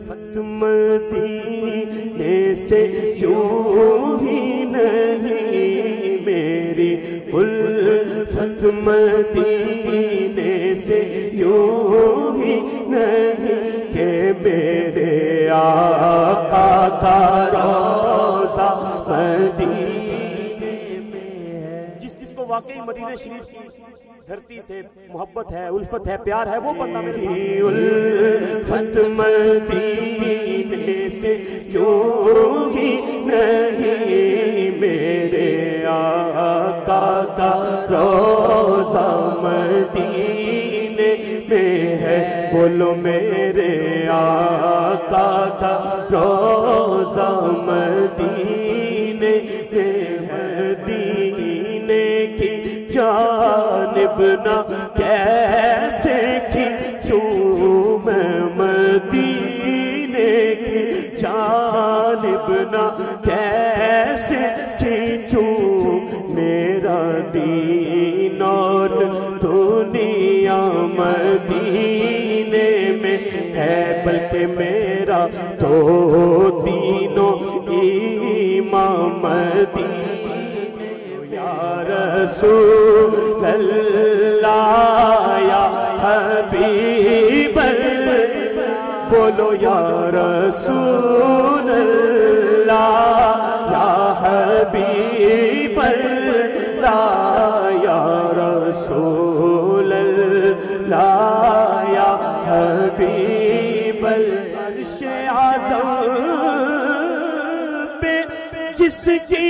الفت مدینے سے یوں ہی نہیں میری الفت مدینے سے یوں ہی نہیں کہ میرے آقا کا روضہ مدینے میں ہے۔ جس کو واقعی مدینہ شریف کی دھرتی سے محبت ہے، الفت ہے، پیار ہے، وہ بندہ میری الفت مدینے سے یوں ہی نہیں میرے آقا کا روضہ مدینے میں ہے۔ بولو میرے آقا کا روضہ مدینے میں ہے۔ مدینے کی جانب نہ کیسے کھینچوں میں، مدینے کی جانب نہ کیسے کھینچوں، میرا دین اور دنیا مدینے میں ہے، بلکہ میرا تو دینوں ایمان مدینے۔ یا رسول اللہ یا حبیب اللہ، بولو یا رسول اللہ یا حبیب اللہ، یا رسول اللہ یا حبیب اللہ۔ عرش اعظم پہ جس کی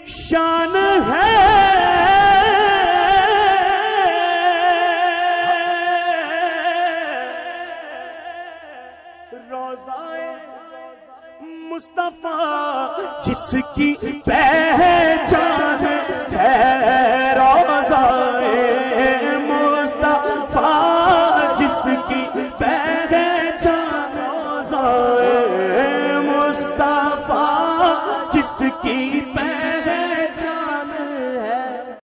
شان ہے، روضہ مصطفیٰ جس کی پہچان ہے، روضہ مصطفیٰ جس کی پہچان، روضہ مصطفیٰ جس کی